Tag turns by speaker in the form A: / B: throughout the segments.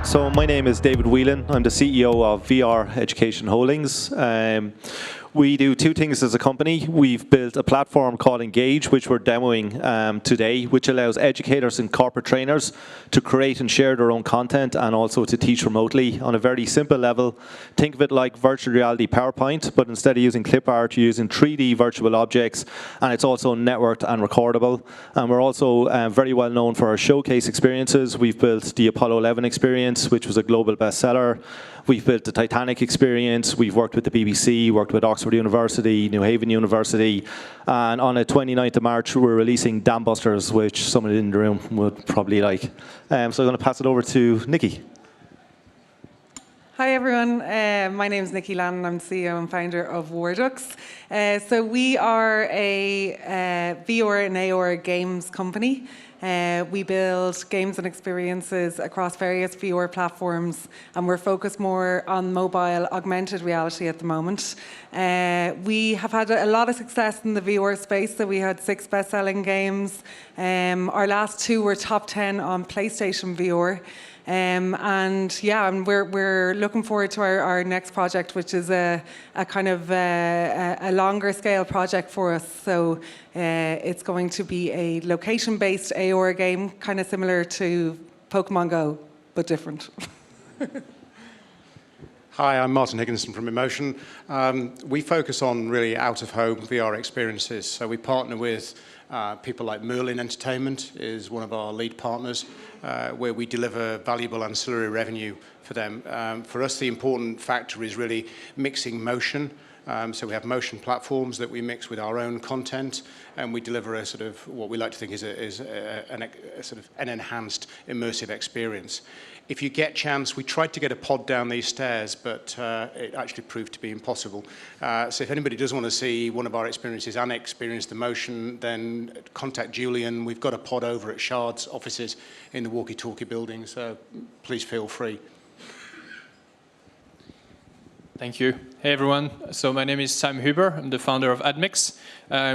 A: So my name is David Whelan. I'm the CEO of VR Education Holdings. We do two things as a company. We've built a platform called Engage, which we're demoing today, which allows educators and corporate trainers to create and share their own content and also to teach remotely on a very simple level. Think of it like virtual reality PowerPoint, but instead of using clip art, you're using 3D virtual objects, and it's also networked and recordable. And we're also very well known for our showcase experiences. We've built the Apollo 11 experience, which was a global bestseller. We've built the Titanic experience. We've worked with the BBC, worked with Oxford University, New Haven University. And on the 29th of March, we're releasing Dam Busters, which someone in the room would probably like. So I'm going to pass it over to Nikki.
B: Hi everyone, my name is Nikki Lannen. I'm CEO and founder of WarDucks. So we are a VR and AR games company. We build games and experiences across various VR platforms, and we're focused more on mobile augmented reality at the moment. We have had a lot of success in the VR space, so we had 6 best-selling games. Our last 2 were top 10 on PlayStation VR. And yeah, and we're looking forward to our next project, which is a kind of a longer scale project for us. So it's going to be a location-based AR game, kind of similar to Pokemon Go, but different.
C: Hi, I'm Martin Higginson from Immotion. We focus on really out-of-home VR experiences. So we partner with people like Merlin Entertainment is one of our lead partners, where we deliver valuable ancillary revenue for them. For us, the important factor is really mixing motion. So we have motion platforms that we mix with our own content, and we deliver a sort of what we like to think is a sort of an enhanced immersive experience. If you get chance, we tried to get a pod down these stairs, but it actually proved to be impossible. So if anybody does want to see one of our experiences and experience the motion, then contact Julian. We've got a pod over at Shard's offices in the walkie-talkie building, so please feel free.
D: Thank you. Hey everyone, so my name is Sam Huber. I'm the founder of Admix.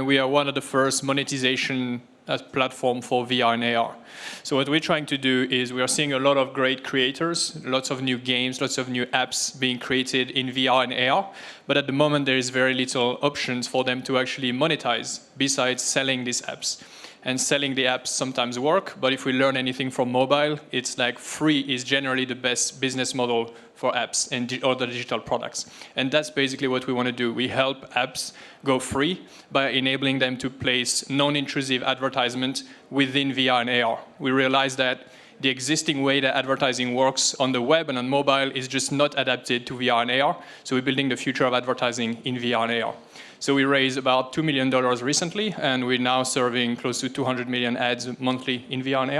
D: We are one of the first monetization platform for VR and AR. So what we're trying to do is we are seeing a lot of great creators, lots of new games, lots of new apps being created in VR and AR, but at the moment there is very little options for them to actually monetize besides selling these apps. And selling the apps sometimes work, but if we learn anything from mobile, it's like free is generally the best business model for apps and other digital products. And that's basically what we want to do. We help apps go free by enabling them to place non-intrusive advertisement within VR and AR. We realize that the existing way that advertising works on the web and on mobile is just not adapted to VR and AR. So we're building the future of advertising in VR and AR. So we raised about $2 million recently, and we're now serving close to 200 million ads monthly in VR and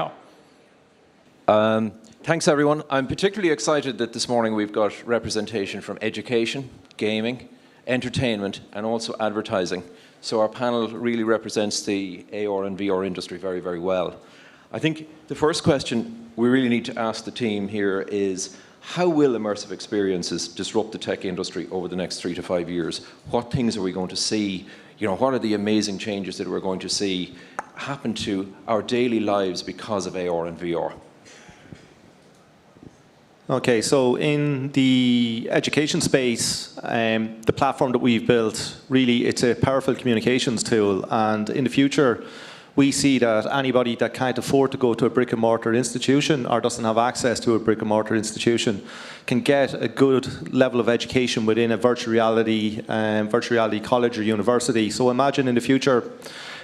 D: AR.
E: Thanks, everyone. I'm particularly excited that this morning we've got representation from education, gaming, entertainment, and also advertising. So our panel really represents the AR and VR industry very, very well. I think the first question we really need to ask the team here is, how will immersive experiences disrupt the tech industry over the next 3 to 5 years? What things are we going to see? You know, what are the amazing changes that we're going to see happen to our daily lives because of AR and VR?
A: Okay, so in the education space, the platform that we've built, really, it's a powerful communications tool, and in the future, we see that anybody that can't afford to go to a brick-and-mortar institution or doesn't have access to a brick-and-mortar institution can get a good level of education within a virtual reality college or university. So imagine in the future,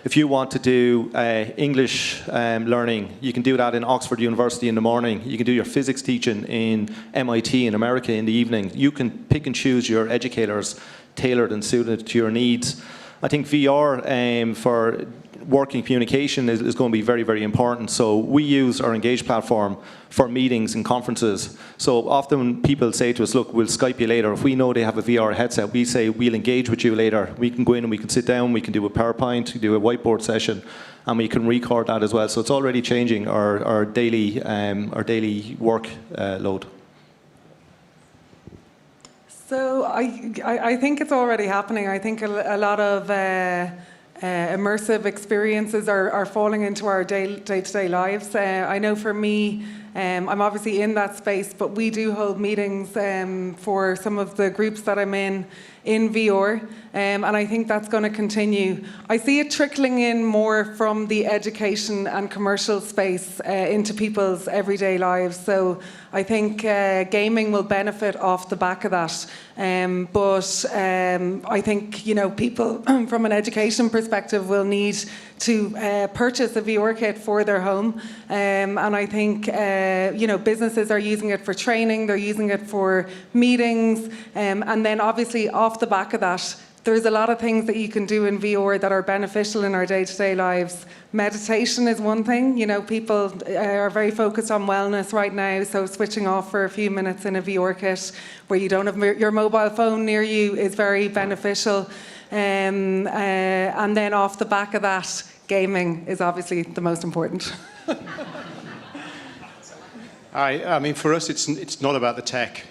A: if you want to do English learning, you can do that in Oxford University in the morning. You can do your physics teaching in MIT in America in the evening. You can pick and choose your educators tailored and suited to your needs. I think VR for working communication is going to be very, very important. So we use our Engage platform for meetings and conferences. So often people say to us, look, we'll Skype you later. If we know they have a VR headset, we say, we'll engage with you later. We can go in and we can sit down, we can do a PowerPoint, we can do a whiteboard session, and we can record that as well. So it's already changing our daily work load.
B: So I think it's already happening. I think a lot of immersive experiences are falling into our day-to-day lives. I know for me, I'm obviously in that space, but we do hold meetings for some of the groups that I'm in VR, and I think that's going to continue. I see it trickling in more from the education and commercial space into people's everyday lives. So I think gaming will benefit off the back of that. But I think, you know, people from an education perspective will need to purchase a VR kit for their home. And I think, you know, businesses are using it for training, they're using it for meetings, and then obviously off the back of that, there's a lot of things that you can do in VR that are beneficial in our day-to-day lives. Meditation is one thing. You know, people are very focused on wellness right now, so switching off for a few minutes in a VR kit where you don't have your mobile phone near you is very beneficial. And then off the back of that, gaming is obviously the most important.
C: I mean, for us, it's not about the tech.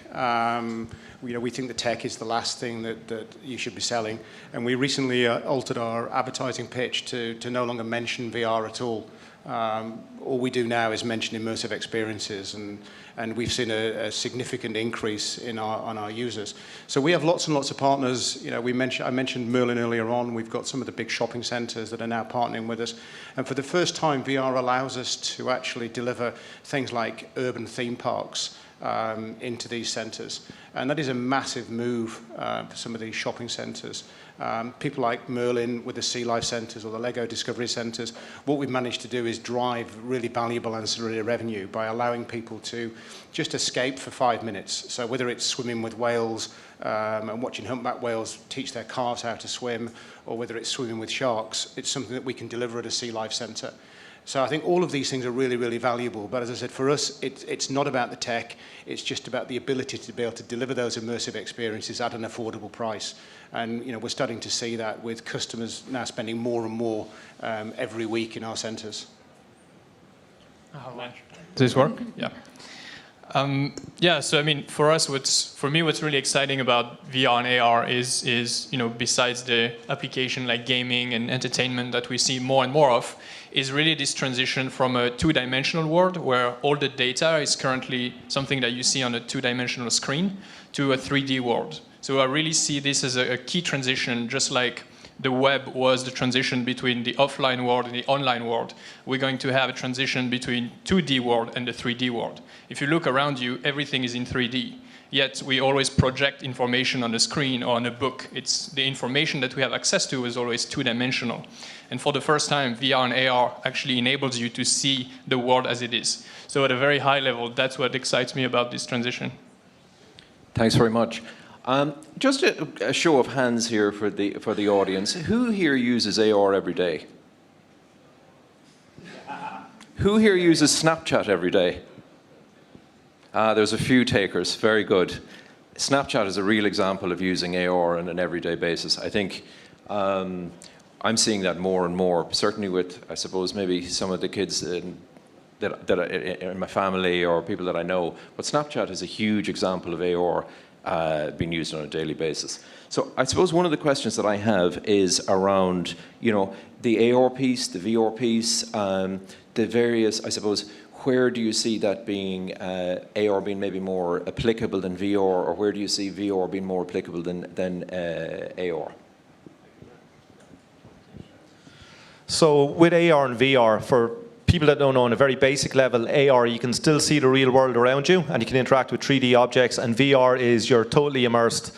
C: You know, we think the tech is the last thing that you should be selling. And we recently altered our advertising pitch to no longer mention VR at all. All we do now is mention immersive experiences, and we've seen a significant increase on our users. So we have lots and lots of partners. You know, I mentioned Merlin earlier on. We've got some of the big shopping centres that are now partnering with us. And for the first time, VR allows us to actually deliver things like urban theme parks into these centres. And that is a massive move for some of these shopping centres. People like Merlin with the Sea Life centres or the Lego Discovery centres, what we've managed to do is drive really valuable ancillary revenue by allowing people to just escape for 5 minutes. So whether it's swimming with whales and watching humpback whales teach their calves how to swim, or whether it's swimming with sharks, it's something that we can deliver at a Sea Life centre. So I think all of these things are really, really valuable. But as I said, for us, it's not about the tech. It's just about the ability to be able to deliver those immersive experiences at an affordable price. And you know, we're starting to see that with customers now spending more and more every week in our centres.
D: Does this work? Yeah. Yeah, so I mean, for me, what's really exciting about VR and AR is, you know, besides the application like gaming and entertainment that we see more and more of, is really this transition from a two-dimensional world where all the data is currently something that you see on a two-dimensional screen to a 3D world. So I really see this as a key transition, just like the web was the transition between the offline world and the online world. We're going to have a transition between 2D world and the 3D world. If you look around you, everything is in 3D. Yet we always project information on the screen or on a book. It's the information that we have access to is always two-dimensional. And for the first time, VR and AR actually enables you to see the world as it is. So at a very high level, that's what excites me about this transition.
E: Thanks very much. Just a show of hands here for the audience. Who here uses AR every day? Who here uses Snapchat every day? There's a few takers. Very good. Snapchat is a real example of using AR on an everyday basis. I think I'm seeing that more and more, certainly with, I suppose, maybe some of the kids that are in my family or people that I know. But Snapchat is a huge example of AR being used on a daily basis. So I suppose one of the questions that I have is around, you know, the AR piece, the VR piece, the various, I suppose, where do you see that being, AR being maybe more applicable than VR, or where do you see VR being more applicable than AR?
A: So with AR and VR, for people that don't know on a very basic level, AR, you can still see the real world around you and you can interact with 3D objects, and VR is you're totally immersed.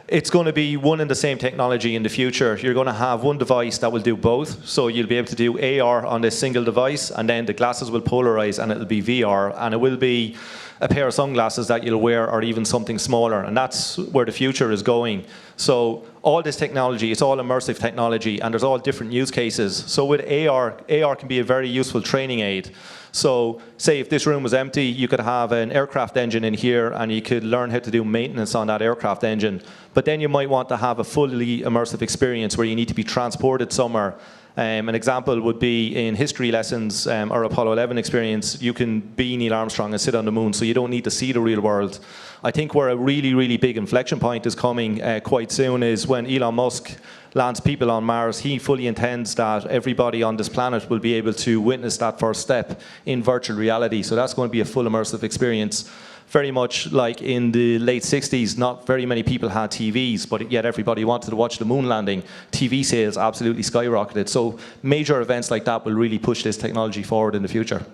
A: It's going to be one and the same technology in the future. You're going to have one device that will do both. So you'll be able to do AR on this single device, and then the glasses will polarize and it'll be VR, and it will be a pair of sunglasses that you'll wear or even something smaller, and that's where the future is going. So all this technology, it's all immersive technology, and there's all different use cases. So with AR can be a very useful training aid. So say if this room was empty, you could have an aircraft engine in here and you could learn how to do maintenance on that aircraft engine. But then you might want to have a fully immersive experience where you need to be transported somewhere, An example would be in history lessons or Apollo 11 experience, you can be Neil Armstrong and sit on the moon, so you don't need to see the real world. I think where a really, really big inflection point is coming quite soon is when Elon Musk lands people on Mars. He fully intends that everybody on this planet will be able to witness that first step in virtual reality. So that's going to be a full immersive experience. Very much like in the late 60s, not very many people had TVs, but yet everybody wanted to watch the moon landing. TV sales absolutely skyrocketed. So major events like that will really push this technology forward in the future.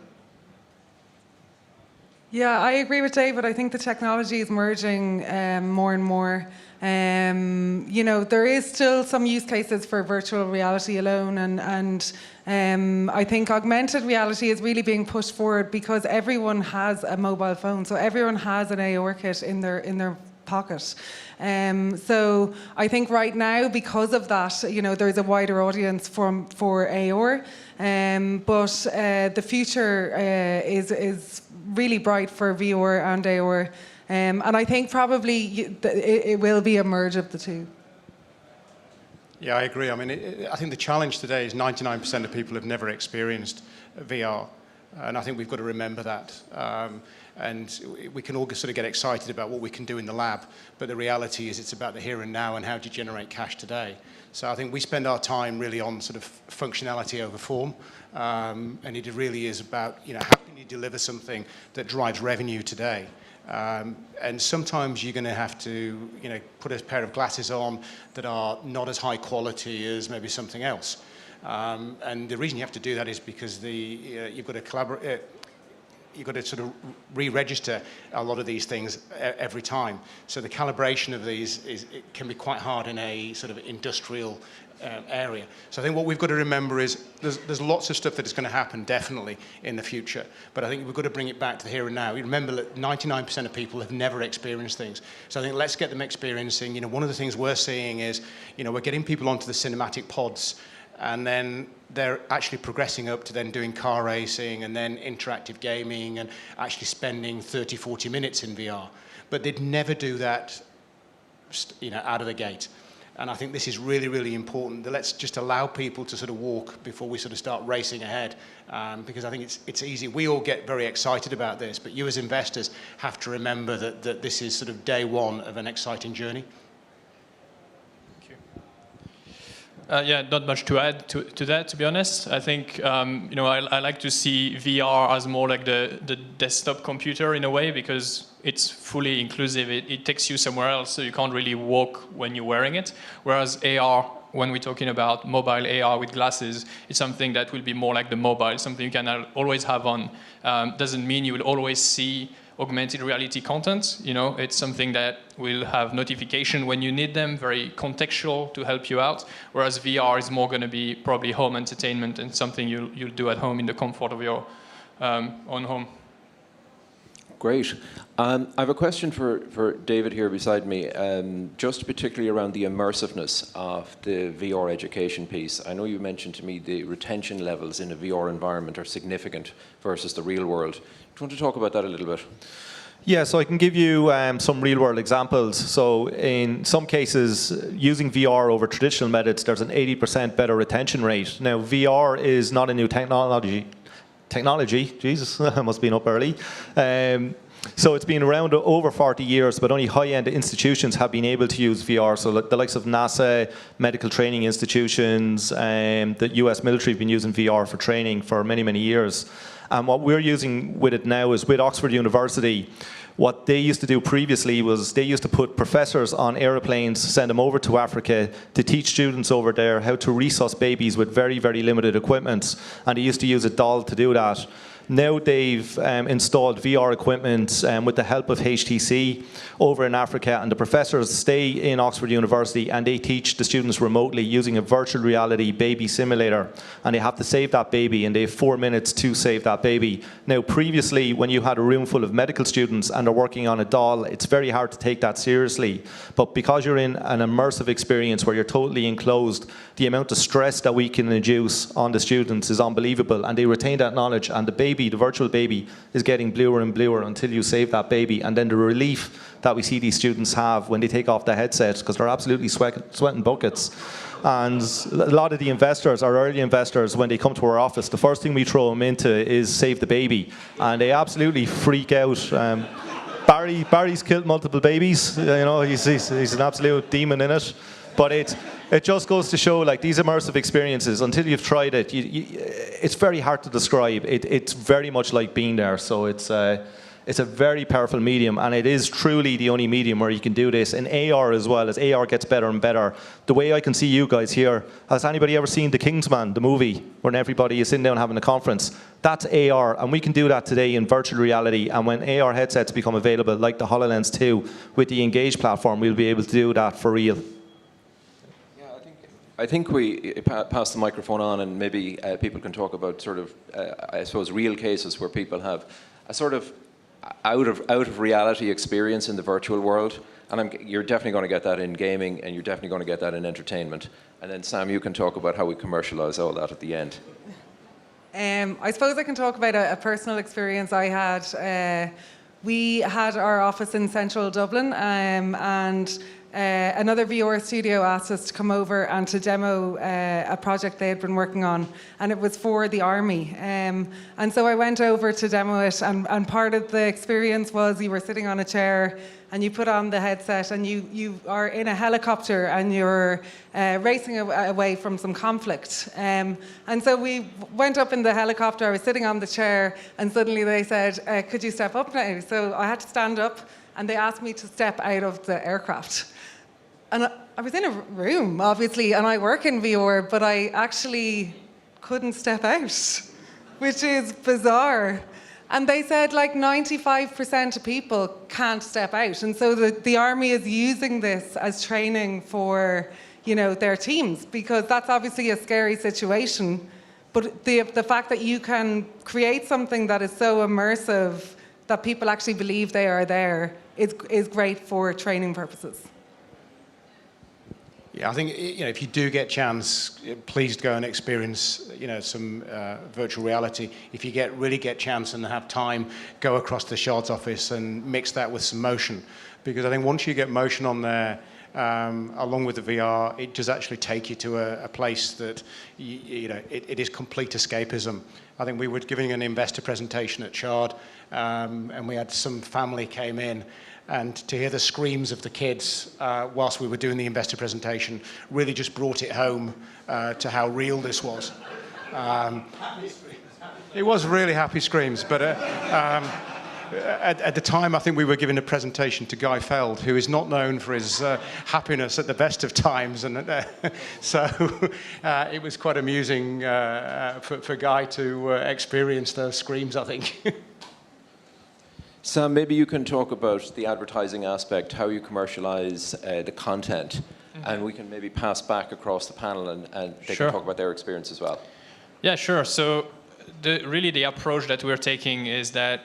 B: Yeah, I agree with David. I think the technology is merging more and more. You know, there is still some use cases for virtual reality alone, and I think augmented reality is really being pushed forward because everyone has a mobile phone, so everyone has an AR kit in their pocket. So I think right now, because of that, you know, there's a wider audience for AR, but the future is really bright for VR and AR. And I think probably it will be a merge of the two.
C: Yeah, I agree. I mean, I think the challenge today is 99% of people have never experienced VR. And I think we've got to remember that. And we can all sort of get excited about what we can do in the lab, but the reality is it's about the here and now and how do you generate cash today. So I think we spend our time really on sort of functionality over form, and it really is about, you know, how can you deliver something that drives revenue today? And sometimes you're going to have to, you know, put a pair of glasses on that are not as high quality as maybe something else. And the reason you have to do that is because you've got to collaborate. You've got to sort of re-register a lot of these things every time. So the calibration of these it can be quite hard in a sort of industrial area. So I think what we've got to remember is there's lots of stuff that is going to happen definitely in the future, but I think we've got to bring it back to the here and now. You remember that 99% of people have never experienced things. So I think let's get them experiencing. You know, one of the things we're seeing is, you know, we're getting people onto the cinematic pods, and then they're actually progressing up to then doing car racing and then interactive gaming and actually spending 30, 40 minutes in VR. But they'd never do that, you know, out of the gate. And I think this is really, really important. Let's just allow people to sort of walk before we sort of start racing ahead, because I think it's easy. We all get very excited about this, but you as investors have to remember that this is sort of day one of an exciting journey.
D: Yeah, not much to add to that, to be honest. I think, you know, I like to see VR as more like the desktop computer in a way, because it's fully inclusive. It takes you somewhere else, so you can't really walk when you're wearing it. Whereas AR, when we're talking about mobile AR with glasses, it's something that will be more like the mobile, something you can always have on. Doesn't mean you will always see augmented reality content. You know, it's something that will have notification when you need them, very contextual to help you out. Whereas VR is more going to be probably home entertainment and something you'll do at home in the comfort of your own home.
E: Great. I have a question for David here beside me, just particularly around the immersiveness of the VR education piece. I know you mentioned to me the retention levels in a VR environment are significant versus the real world. Do you want to talk about that a little bit?
A: Yeah, so I can give you some real-world examples. So in some cases, using VR over traditional methods, there's an 80% better retention rate. Now, VR is not a new technology. Jesus, I must have been up early. So it's been around over 40 years, but only high-end institutions have been able to use VR. So the likes of NASA, medical training institutions, the US military have been using VR for training for many, many years. And what we're using with it now is with Oxford University. What they used to do previously was they used to put professors on aeroplanes, send them over to Africa to teach students over there how to resuscitate babies with very, very limited equipment. And they used to use a doll to do that. Now they've installed VR equipment with the help of HTC over in Africa, and the professors stay in Oxford University and they teach the students remotely using a virtual reality baby simulator, and they have to save that baby, and they have 4 minutes to save that baby. Now previously, when you had a room full of medical students and they're working on a doll, it's very hard to take that seriously. But because you're in an immersive experience where you're totally enclosed, the amount of stress that we can induce on the students is unbelievable, and they retain that knowledge, and the baby baby, the virtual baby, is getting bluer and bluer until you save that baby. And then the relief that we see these students have when they take off the headset, because they're absolutely sweating buckets. And a lot of the investors, our early investors, when they come to our office, the first thing we throw them into is save the baby. And they absolutely freak out. Barry's killed multiple babies. You know, he's an absolute demon in it. But it just goes to show, like, these immersive experiences, until you've tried it, it's very hard to describe. It's very much like being there. So it's a very powerful medium, and it is truly the only medium where you can do this. In AR as well, as AR gets better and better. The way I can see you guys here, has anybody ever seen The Kingsman, the movie, when everybody is sitting down having a conference? That's AR, and we can do that today in virtual reality. And when AR headsets become available, like the HoloLens 2, with the Engage platform, we'll be able to do that for real.
E: I think we pass the microphone on, and maybe people can talk about sort of, I suppose, real cases where people have a sort of out of reality experience in the virtual world. And you're definitely going to get that in gaming, and you're definitely going to get that in entertainment. And then Sam, you can talk about how we commercialize all that at the end.
B: I suppose I can talk about a personal experience I had. We had our office in central Dublin, and another VR studio asked us to come over and to demo a project they had been working on, and it was for the army. And so I went over to demo it, and part of the experience was you were sitting on a chair and you put on the headset and you are in a helicopter and you're racing away from some conflict. And so we went up in the helicopter, I was sitting on the chair, and suddenly they said, could you step up now? So I had to stand up, and they asked me to step out of the aircraft. And I was in a room, obviously, and I work in VR, but I actually couldn't step out, which is bizarre. And they said like 95% of people can't step out. And so the army is using this as training for, you know, their teams, because that's obviously a scary situation. But the fact that you can create something that is so immersive that people actually believe they are there is great for training purposes.
C: Yeah, I think, you know, if you do get chance, please go and experience, you know, some virtual reality. If you really get chance and have time, go across the Shard's office and mix that with some motion, because I think once you get motion on there, along with the VR, it does actually take you to a place that you know it is complete escapism. I think we were giving an investor presentation at Shard, and we had some family came in. And to hear the screams of the kids whilst we were doing the investor presentation really just brought it home to how real this was. It was really happy screams, but at the time I think we were giving a presentation to Guy Feld, who is not known for his happiness at the best of times, and so it was quite amusing for Guy to experience those screams, I think.
E: Sam, maybe you can talk about the advertising aspect, how you commercialize the content, and we can maybe pass back across the panel and they can talk about their experience as well.
D: Yeah, sure. So really the approach that we're taking is that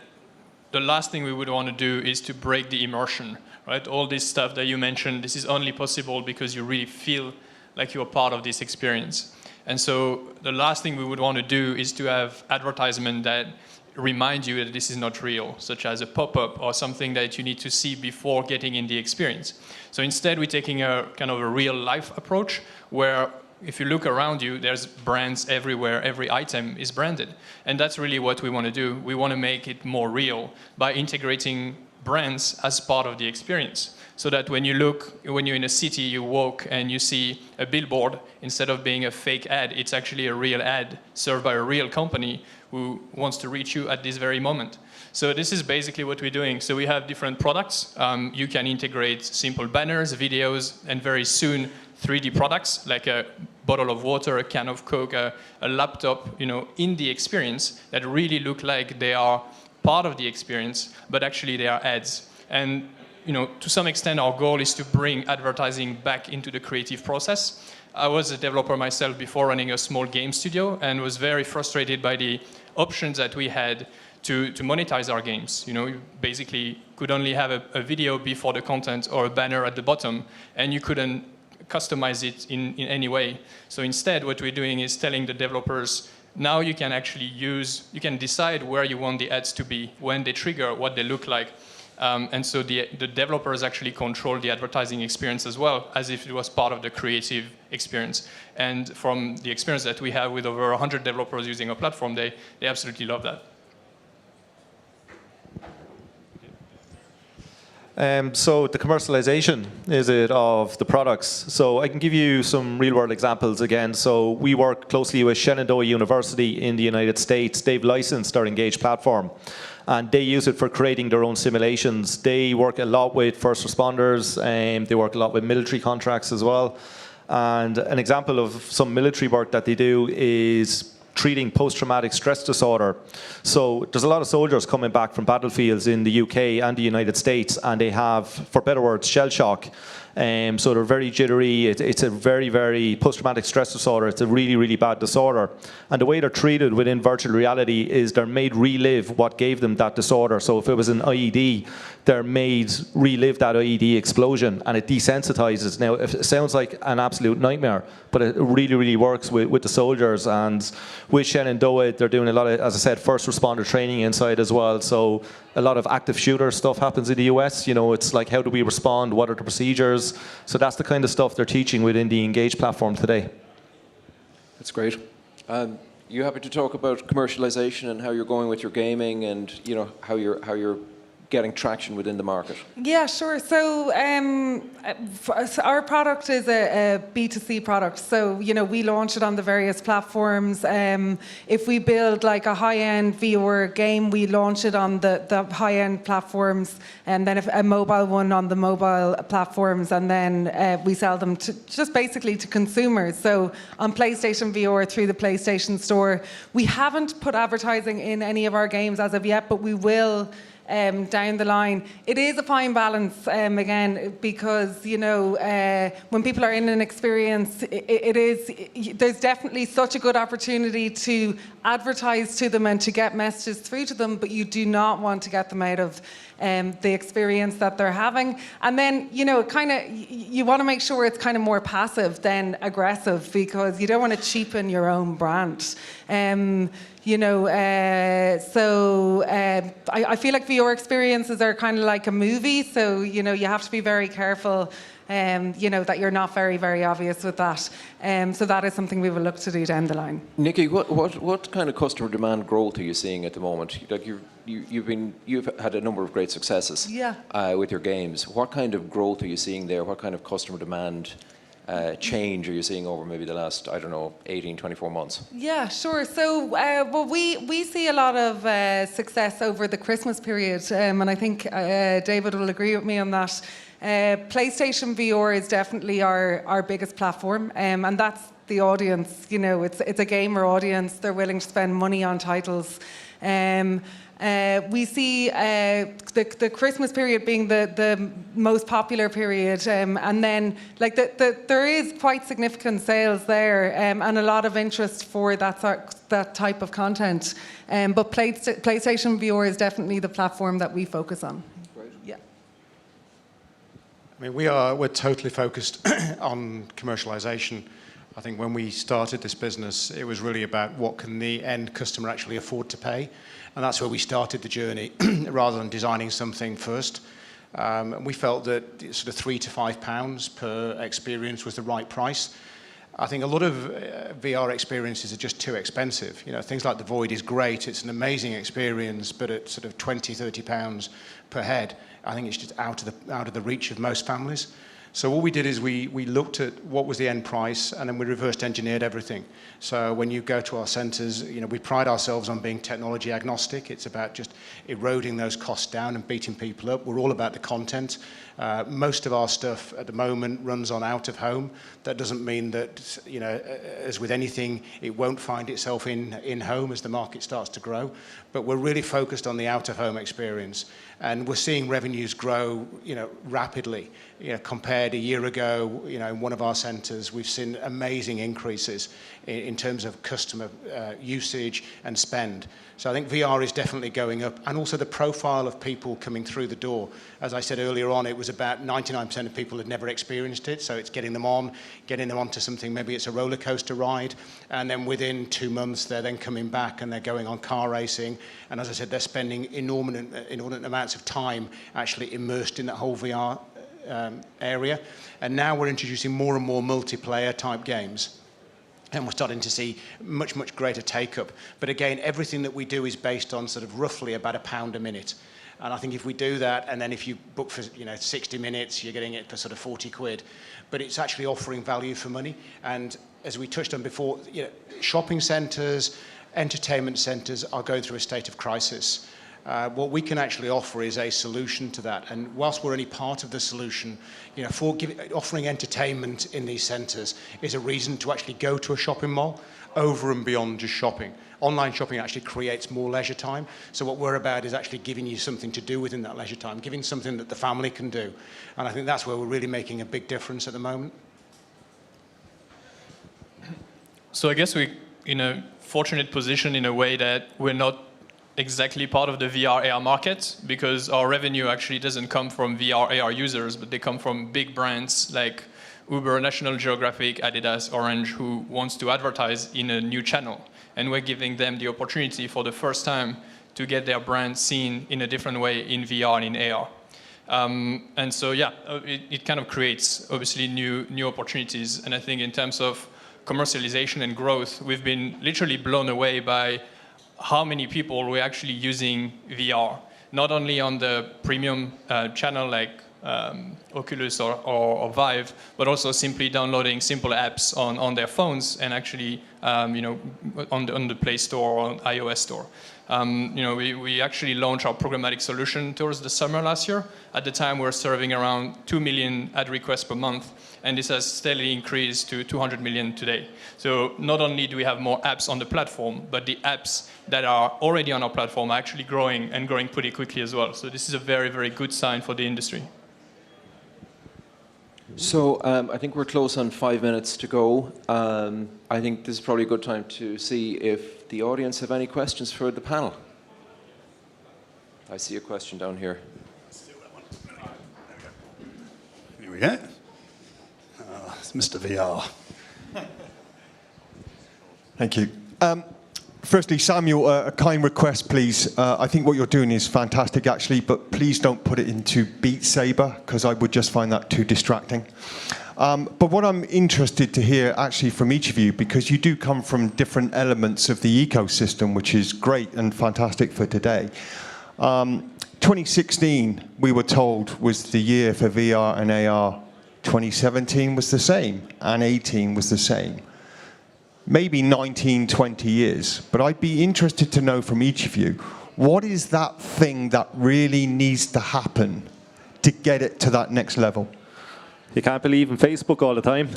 D: the last thing we would want to do is to break the immersion, right? All this stuff that you mentioned, this is only possible because you really feel like you're part of this experience. And so the last thing we would want to do is to have advertisement that remind you that this is not real, such as a pop-up or something that you need to see before getting in the experience. So instead, we're taking a kind of a real-life approach where if you look around you, there's brands everywhere, every item is branded. And that's really what we want to do. We want to make it more real by integrating brands as part of the experience. So that when you're in a city, you walk and you see a billboard, instead of being a fake ad, it's actually a real ad served by a real company who wants to reach you at this very moment. So this is basically what we're doing. So we have different products. You can integrate simple banners, videos, and very soon 3D products, like a bottle of water, a can of Coke, a laptop, you know, in the experience that really look like they are part of the experience, but actually they are ads. And you know, to some extent, our goal is to bring advertising back into the creative process. I was a developer myself before, running a small game studio, and was very frustrated by the options that we had to monetize our games. You know, you basically could only have a video before the content or a banner at the bottom, and you couldn't customize it in any way. So instead, what we're doing is telling the developers, Now you can actually you can decide where you want the ads to be, when they trigger, what they look like. And so the developers actually control the advertising experience as well, as if it was part of the creative experience. And from the experience that we have with over 100 developers using our platform, they absolutely love that.
A: So the commercialization, is it, of the products? So I can give you some real-world examples again. So we work closely with Shenandoah University in the United States. They've licensed our Engage platform, and they use it for creating their own simulations. They work a lot with first responders, they work a lot with military contracts as well. And an example of some military work that they do is treating post-traumatic stress disorder. So there's a lot of soldiers coming back from battlefields in the UK and the United States, and they have, for better words, shell shock. So they're very jittery. It's a very, very post-traumatic stress disorder. It's a really, really bad disorder. And the way they're treated within virtual reality is they're made relive what gave them that disorder. So if it was an IED, they're made relive that IED explosion, and it desensitizes. Now, it sounds like an absolute nightmare, but it really, really works with the soldiers. And with Shenandoah, they're doing a lot of, as I said, first responder training inside as well. So a lot of active shooter stuff happens in the US. You know, it's like, how do we respond? What are the procedures? So that's the kind of stuff they're teaching within the Engage platform today.
E: That's great. You happy to talk about commercialization and how you're going with your gaming, and how you're getting traction within the market?
B: Yeah, sure. So our product is a B2C product. So, we launch it on the various platforms. If we build like a high-end VR game, we launch it on the high-end platforms, and then a mobile one on the mobile platforms, and then we sell them just basically to consumers. So on PlayStation VR through the PlayStation Store. We haven't put advertising in any of our games as of yet, but we will down the line. It is a fine balance, again, because, when people are in an experience, there's definitely such a good opportunity to advertise to them and to get messages through to them, but you do not want to get them out of the experience that they're having. And then, you want to make sure it's kind of more passive than aggressive, because you don't want to cheapen your own brand. I feel like VR experiences are kind of like a movie, so you have to be very careful, that you're not very, very obvious with that. So that is something we will look to do down the line.
E: Nikki, what kind of customer demand growth are you seeing at the moment? Like you've had a number of great successes with your games. What kind of growth are you seeing there? What kind of customer demand change are you seeing over maybe the last, 18, 24 months? Yeah,
B: sure. So, we see a lot of success over the Christmas period, and I think David will agree with me on that. PlayStation VR is definitely our biggest platform, and that's the audience. It's a gamer audience. They're willing to spend money on titles. We see the Christmas period being the most popular period, and then there is quite significant sales there, and a lot of interest for that type of content. But PlayStation VR is definitely the platform that we focus on.
E: Great.
B: Yeah.
C: I mean, we're totally focused on commercialization. I think when we started this business, it was really about what can the end customer actually afford to pay. And that's where we started the journey, rather than designing something first. We felt that sort of £3 to £5 per experience was the right price. I think a lot of VR experiences are just too expensive. Things like The Void is great. It's an amazing experience, but at sort of £20, £30 per head, I think it's just out of the reach of most families. So what we did is we looked at what was the end price, and then we reversed engineered everything. So when you go to our centres, we pride ourselves on being technology agnostic. It's about just eroding those costs down and beating people up. We're all about the content. Most of our stuff at the moment runs on out of home. That doesn't mean that, as with anything, it won't find itself in home as the market starts to grow. But we're really focused on the out of home experience, and we're seeing revenues grow, rapidly, compared compared a year ago, in one of our centres, we've seen amazing increases in terms of customer usage and spend. So I think VR is definitely going up, and also the profile of people coming through the door. As I said earlier on, it was about 99% of people had never experienced it, so it's getting them onto something, maybe it's a roller coaster ride, and then within 2 months they're then coming back and they're going on car racing, and as I said, they're spending inordinate amounts of time actually immersed in that whole VR area. And now we're introducing more and more multiplayer type games. And we're starting to see much, much greater take-up. But again, everything that we do is based on sort of roughly about £1 a minute. And I think if we do that, and then if you book for 60 minutes, you're getting it for sort of 40 quid. But it's actually offering value for money. And as we touched on before, shopping centres, entertainment centres are going through a state of crisis. What we can actually offer is a solution to that. And whilst we're only part of the solution, offering entertainment in these centres is a reason to actually go to a shopping mall over and beyond just shopping. Online shopping actually creates more leisure time. So what we're about is actually giving you something to do within that leisure time, giving something that the family can do. And I think that's where we're really making a big difference at the moment.
D: So I guess we're in a fortunate position in a way that we're not exactly part of the VR AR market, because our revenue actually doesn't come from VR AR users, but they come from big brands like Uber, National Geographic, Adidas, Orange, who wants to advertise in a new channel. And we're giving them the opportunity for the first time to get their brand seen in a different way in VR and in AR. And so, it kind of creates, obviously, new opportunities. And I think in terms of commercialization and growth, we've been literally blown away by how many people were actually using VR, not only on the premium channel like Oculus or Vive, but also simply downloading simple apps on their phones and actually on the Play Store or iOS Store. We actually launched our programmatic solution towards the summer last year. At the time, we were serving around 2 million ad requests per month, and this has steadily increased to 200 million today. So not only do we have more apps on the platform, but the apps that are already on our platform are actually growing and growing pretty quickly as well. So this is a very, very good sign for the industry.
E: So I think we're close on 5 minutes to go. I think this is probably a good time to see if the audience have any questions for the panel. I see a question down here.
F: Here we go. It's Mr. VR.
G: Thank you. Firstly, Samuel, a kind request, please. I think what you're doing is fantastic, actually, but please don't put it into Beat Saber, because I would just find that too distracting. But what I'm interested to hear, actually, from each of you, because you do come from different elements of the ecosystem, which is great and fantastic for today. 2016, we were told, was the year for VR and AR. 2017 was the same, and 18 was the same. Maybe 19, 20 years, but I'd be interested to know from each of you, what is that thing that really needs to happen to get it to that next level?
A: You can't believe in Facebook all the time.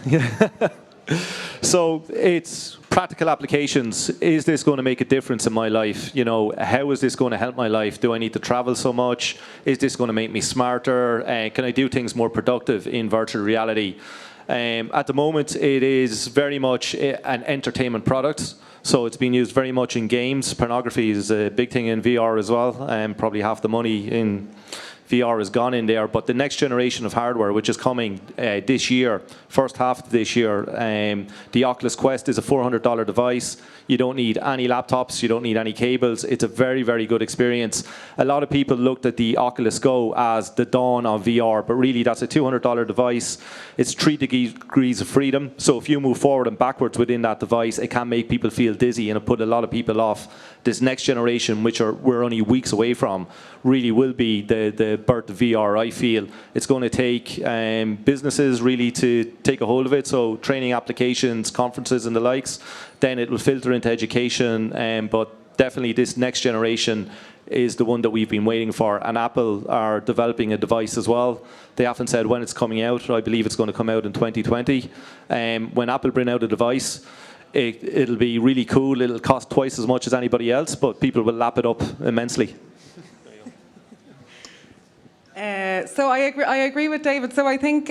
A: So it's practical applications. Is this going to make a difference in my life? How is this going to help my life? Do I need to travel so much? Is this going to make me smarter? Can I do things more productive in virtual reality? At the moment, it is very much an entertainment product. So it's being used very much in games. Pornography is a big thing in VR as well. Probably half the money in VR is gone in there. But the next generation of hardware, which is coming this year, first half of this year, the Oculus Quest is a $400 device. You don't need any laptops. You don't need any cables. It's a very, very good experience. A lot of people looked at the Oculus Go as the dawn of VR, but really that's a $200 device. It's 3 degrees of freedom. So if you move forward and backwards within that device, it can make people feel dizzy, and it put a lot of people off. This next generation, which we're only weeks away from, really will be the birth of VR, I feel. It's going to take businesses really to take a hold of it, so training applications, conferences and the likes. Then it will filter into education, but definitely this next generation is the one that we've been waiting for. And Apple are developing a device as well. They haven't said when it's coming out. I believe it's going to come out in 2020. When Apple bring out a device, it'll be really cool. It'll cost twice as much as anybody else, but people will lap it up immensely.
B: So I agree with David. So I think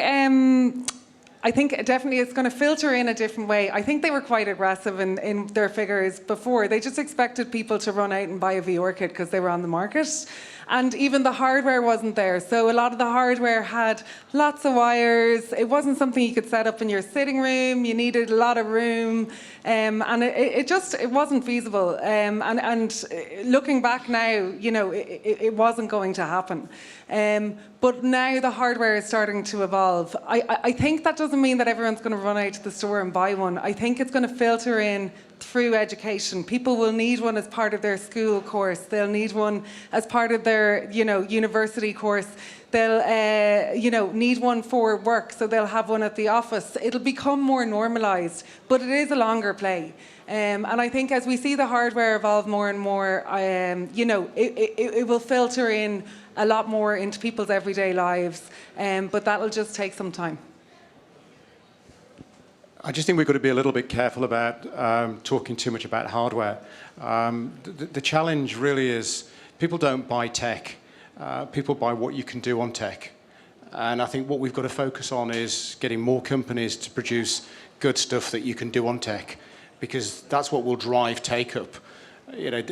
B: definitely it's going to filter in a different way. I think they were quite aggressive in their figures before. They just expected people to run out and buy a VR kit because they were on the market. And even the hardware wasn't there. So a lot of the hardware had lots of wires. It wasn't something you could set up in your sitting room. You needed a lot of room. And it wasn't feasible. And looking back now, you know, it wasn't going to happen. But now the hardware is starting to evolve. I think that doesn't mean that everyone's going to run out to the store and buy one. I think it's going to filter in through education. People will need one as part of their school course. They'll need one as part of their, you know, university course. They'll, you know, need one for work, so they'll have one at the office. It'll become more normalised, but it is a longer play. And I think as we see the hardware evolve more and more, you know, it will filter in a lot more into people's everyday lives, but that'll just take some time.
C: I just think we've got to be a little bit careful about talking too much about hardware. The challenge really is people don't buy tech. People buy what you can do on tech. And I think what we've got to focus on is getting more companies to produce good stuff that you can do on tech, because that's what will drive take-up. You know,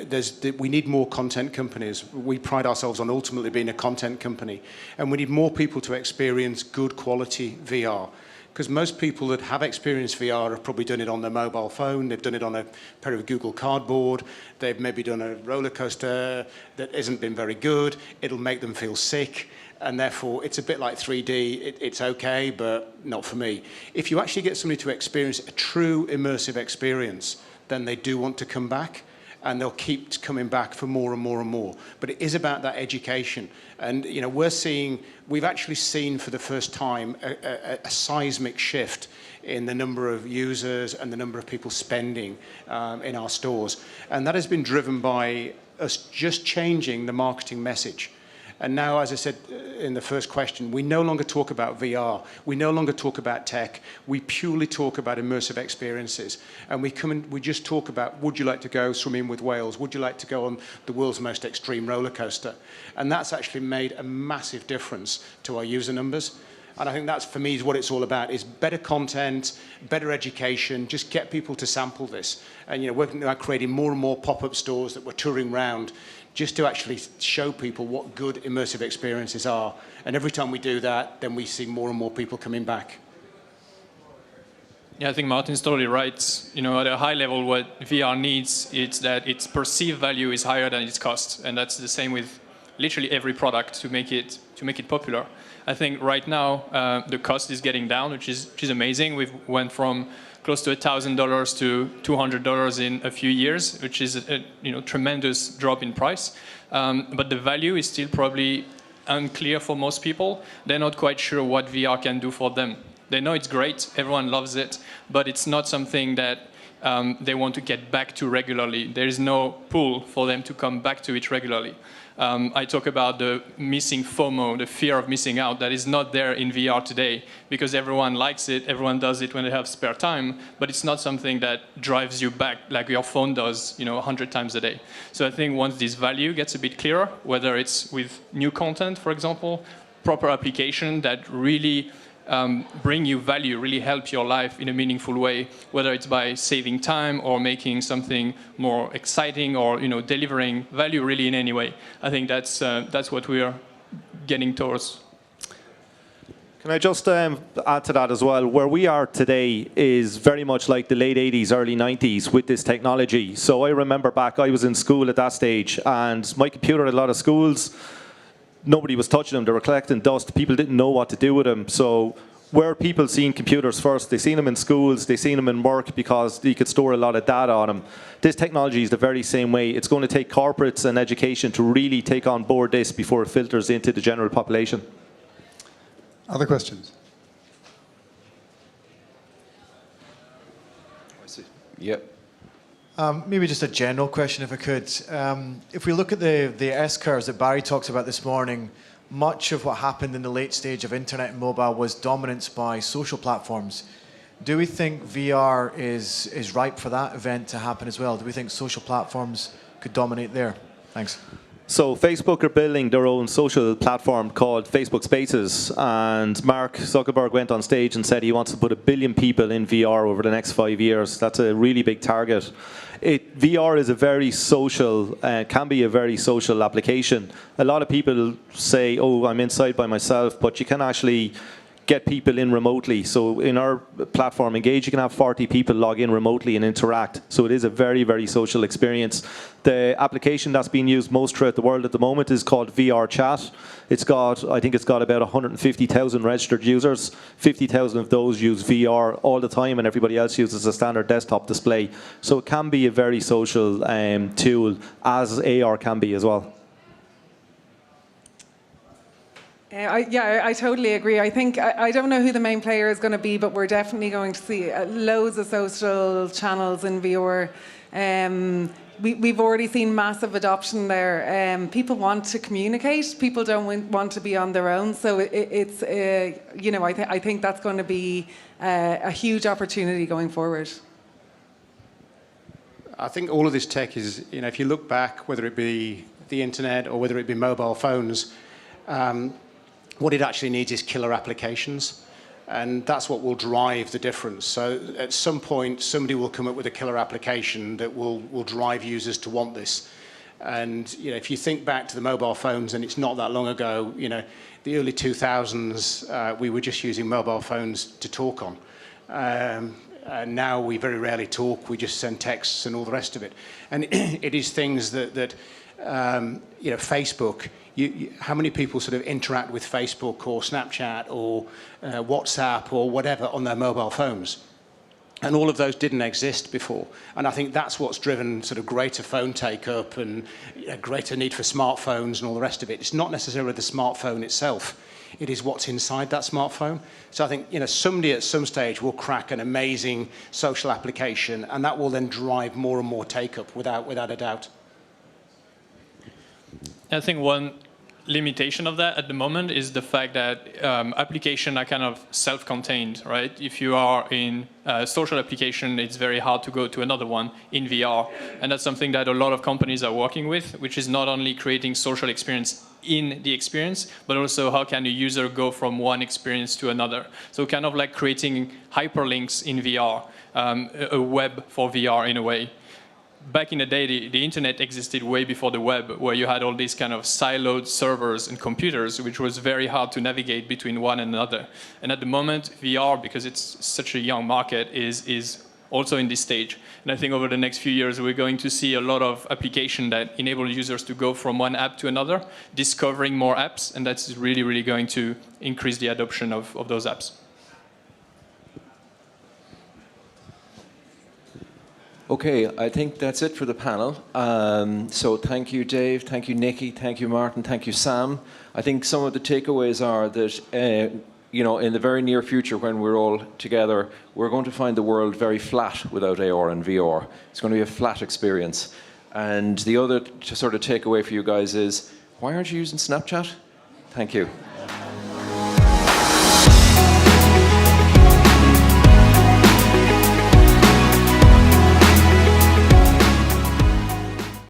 C: we need more content companies. We pride ourselves on ultimately being a content company. And we need more people to experience good quality VR. Because most people that have experienced VR have probably done it on their mobile phone, they've done it on a pair of Google Cardboard, they've maybe done a roller coaster that hasn't been very good, it'll make them feel sick, and therefore it's a bit like 3D, it's okay, but not for me. If you actually get somebody to experience a true immersive experience, then they do want to come back, and they'll keep coming back for more and more and more. But it is about that education. And you know, we've actually seen for the first time a seismic shift in the number of users and the number of people spending in our stores. And that has been driven by us just changing the marketing message. And now, as I said in the first question, we no longer talk about VR. We no longer talk about tech. We purely talk about immersive experiences. And we just talk about, would you like to go swimming with whales? Would you like to go on the world's most extreme roller coaster? And that's actually made a massive difference to our user numbers. And I think that's, for me, is what it's all about, is better content, better education, just get people to sample this. And, you know, we're now creating more and more pop-up stores that we're touring around just to actually show people what good immersive experiences are. And every time we do that, then we see more and more people coming back.
D: Yeah, I think Martin's totally right. You know, at a high level, what VR needs is that its perceived value is higher than its cost, and that's the same with literally every product to make it popular. I think right now the cost is getting down, which is amazing. We've went from close to $1,000 to $200 in a few years, which is a tremendous drop in price. But the value is still probably unclear for most people. They're not quite sure what VR can do for them. They know it's great, everyone loves it, but it's not something that they want to get back to regularly. There is no pull for them to come back to it regularly. I talk about the missing FOMO, the fear of missing out, that is not there in VR today, because everyone likes it, everyone does it when they have spare time, but it's not something that drives you back like your phone does, 100 times a day. So I think once this value gets a bit clearer, whether it's with new content, for example, proper application that really bring you value, really help your life in a meaningful way, whether it's by saving time or making something more exciting or delivering value really in any way. I think that's what we are getting towards.
A: Can I just add to that as well? Where we are today is very much like the late 80s, early 90s with this technology. So I remember back, I was in school at that stage, and my computer at a lot of schools, nobody was touching them. They were collecting dust. People didn't know what to do with them. So where people seen computers first, they seen them in schools, they seen them in work because you could store a lot of data on them. This technology is the very same way. It's going to take corporates and education to really take on board this before it filters into the general population.
F: Other questions?
E: I see. Yep.
H: Maybe just a general question, if I could. If we look at the S-curves that Barry talked about this morning, much of what happened in the late stage of internet and mobile was dominance by social platforms. Do we think VR is ripe for that event to happen as well? Do we think social platforms could dominate there? Thanks.
A: So Facebook are building their own social platform called Facebook Spaces, and Mark Zuckerberg went on stage and said he wants to put 1 billion people in VR over the next 5 years. That's a really big target. VR is a very social, can be a very social application. A lot of people say, oh, I'm inside by myself, but you can actually get people in remotely. So in our platform, Engage, you can have 40 people log in remotely and interact. So it is a very, very social experience. The application that's being used most throughout the world at the moment is called VR Chat. I think it's got about 150,000 registered users. 50,000 of those use VR all the time, and everybody else uses a standard desktop display. So it can be a very social tool, as AR can be as well.
B: I totally agree. I think, I don't know who the main player is going to be, but we're definitely going to see loads of social channels in VR. We've already seen massive adoption there. People want to communicate. People don't want to be on their own. So it's I think that's going to be a huge opportunity going forward.
C: I think all of this tech is, if you look back, whether it be the internet or whether it be mobile phones, what it actually needs is killer applications. And that's what will drive the difference. So at some point, somebody will come up with a killer application that will drive users to want this. And if you think back to the mobile phones, and it's not that long ago, the early 2000s, we were just using mobile phones to talk on. And now we very rarely talk, we just send texts and all the rest of it. And it is things that Facebook, how many people sort of interact with Facebook or Snapchat or WhatsApp or whatever on their mobile phones? And all of those didn't exist before. And I think that's what's driven sort of greater phone take-up and a greater need for smartphones and all the rest of it. It's not necessarily the smartphone itself. It is what's inside that smartphone. So I think somebody at some stage will crack an amazing social application, and that will then drive more and more take-up without a doubt.
D: I think one limitation of that at the moment is the fact that applications are kind of self-contained, right? If you are in a social application, it's very hard to go to another one in VR. And that's something that a lot of companies are working with, which is not only creating social experience in the experience, but also how can a user go from one experience to another. So kind of like creating hyperlinks in VR, a web for VR in a way. Back in the day, the internet existed way before the web, where you had all these kind of siloed servers and computers, which was very hard to navigate between one and another. And at the moment, VR, because it's such a young market, is also in this stage. And I think over the next few years, we're going to see a lot of applications that enable users to go from one app to another, discovering more apps, and that's really, really going to increase the adoption of those apps.
E: Okay, I think that's it for the panel. So thank you, Dave. Thank you, Nikki. Thank you, Martin. Thank you, Sam. I think some of the takeaways are that, in the very near future, when we're all together, we're going to find the world very flat without AR and VR. It's going to be a flat experience. And the other sort of takeaway for you guys is, why aren't you using Snapchat? Thank you.